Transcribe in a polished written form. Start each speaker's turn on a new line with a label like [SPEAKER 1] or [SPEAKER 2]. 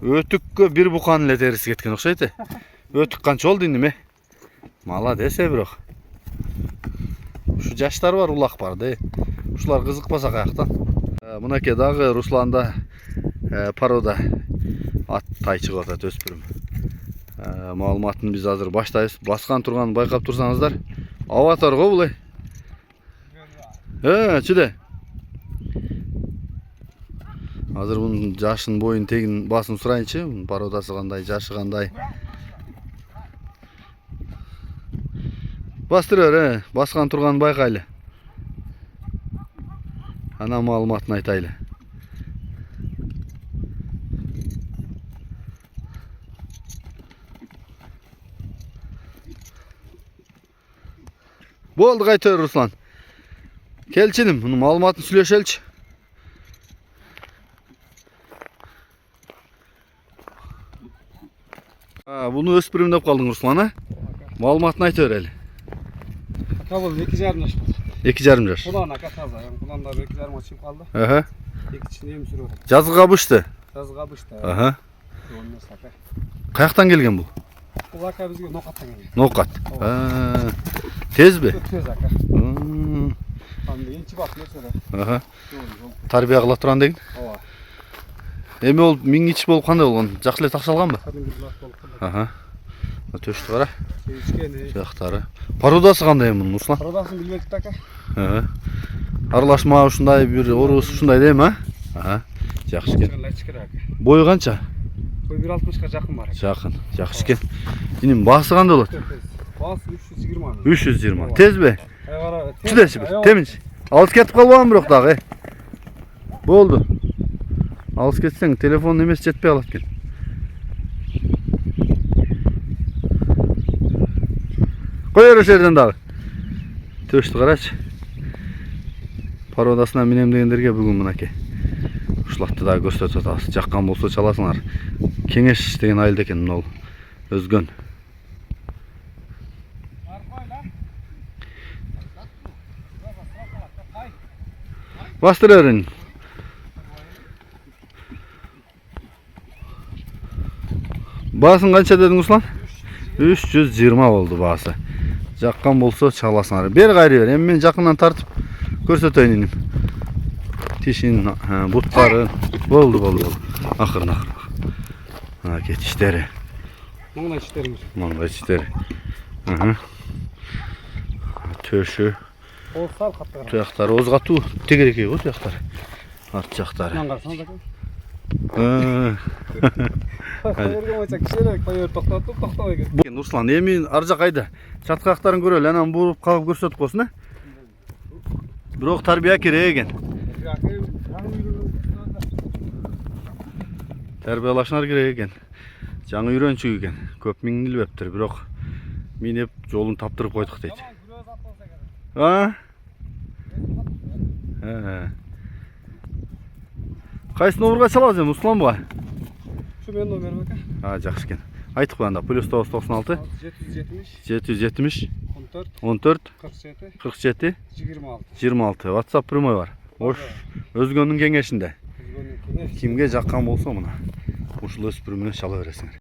[SPEAKER 1] Өтүккө бир букан эле териси кеткен окшойт. Өтүк канча болду эми? Молодец бирок. Ушу жаштар бар, улак бар да. Ушулар кызыкпаса каяктан. Мынакей дагы Русланда порода ат тай чыгып атат, өспүрүм. Маалыматын биз азыр баштайбыз. Баскан турганын байкап турсаңыздар, аватар го бул. Чыде. Азыр бунун жашын, боyun, тегин басын сурайынчы. Бунун породасы кандай, жашы кандай. Бастырыр, баскан турганын байкайлы. Ана маалыматын айтайлы. Болду, кайтыр Руслан. Келчиним, мунун маалыматын сүйлөшөлчү. Буну өспүрүм деп калдың Руслан, Маалыматын айта берели.
[SPEAKER 2] Бул 2,5 жаш.
[SPEAKER 1] 2,5 жаш.
[SPEAKER 2] Кулан ака таза. Кулан да 2,5 чыгып калды. Экичини эми сүрөп атат.
[SPEAKER 1] Жазгы кабышты.
[SPEAKER 2] Жазгы кабышты.
[SPEAKER 1] Каяктан келген бул?
[SPEAKER 2] Бул ака бизге Нокаттан келген.
[SPEAKER 1] Нокат. Тезби?
[SPEAKER 2] Тез ака. Анда энчи бак нерселер.
[SPEAKER 1] Тарбия кыла турган деген?
[SPEAKER 2] Ооба.
[SPEAKER 1] Эми ол миңич болуп кандай болгон? Жакшы эле такшалганбы?
[SPEAKER 2] Кадимки класс болуп.
[SPEAKER 1] Төштү кара.
[SPEAKER 2] Кичкене.
[SPEAKER 1] Жактары. Породасы кандай мунун, Руслан?
[SPEAKER 2] Породасын билбедик ака.
[SPEAKER 1] Аралашма ушундай бир орус ушундай дейм, Жакшы экен. Бою канча?
[SPEAKER 2] Бою 1,60га жакын бар.
[SPEAKER 1] Жакын, жакшы экен. Иним баасы кандай болот?
[SPEAKER 2] Баасы 320.
[SPEAKER 1] 320. Тезби?
[SPEAKER 2] Кара.
[SPEAKER 1] Түдечи бир. Теминчи. Алыс кетип калбаган бирок дагы. Болду. Алыс кетсең телефон эмес жетпей калат экен. Кой ошол жерден дагы. Төштү карачы. Породасына минем дегендерге бүгүн мынакей. Ушулатты дагы көрсөтүп атабыз. Жаккан болсо чаласыңар. Кеңеш деген айылда экен мына Өзгөн. Бастыр өрүн. Баасын канча дедиң Руслан? 320 болду баасы. Жаккан болсо чаласыңар. Бер кайры бер. Эми мен жакындан тартып көрсөтөйүн иним. Тишин, буттары. Болду. Акырын. Кетиштери.
[SPEAKER 2] Маңдай чиштериңиз.
[SPEAKER 1] Маңдай чиштери. Төшү.
[SPEAKER 2] Ол сал каттыгы.
[SPEAKER 1] Туяктары оз катуу. Тегерекей го туяктары. Арт жактары.
[SPEAKER 2] Мындан карасаңыз ака. Койерге койсо кишилер койер токтотуп токтобой кетти.
[SPEAKER 1] Руслан, эми ар жак кайда? Чаткаяктарын көрөлү, анан буруп калып көрсөтүп койсун, Бирок тарбия керек экен. Тарбиялашыңар керек экен. Жаңы үйрөнчүк экен. Көп минилбептир, бирок минеп жолун таптырып койдук дейт. Кайсы номерге чалабыз эми, Русланбы?
[SPEAKER 2] Şu benim numaram aка.
[SPEAKER 1] Жакшы экен. Айтып коюңда. +996 770 14 47 26. WhatsApp прямой бар. Өзгөнүн кеңешинде. Кимге жаккан болсо мына ушул өспүрүм менен чала бересиңер.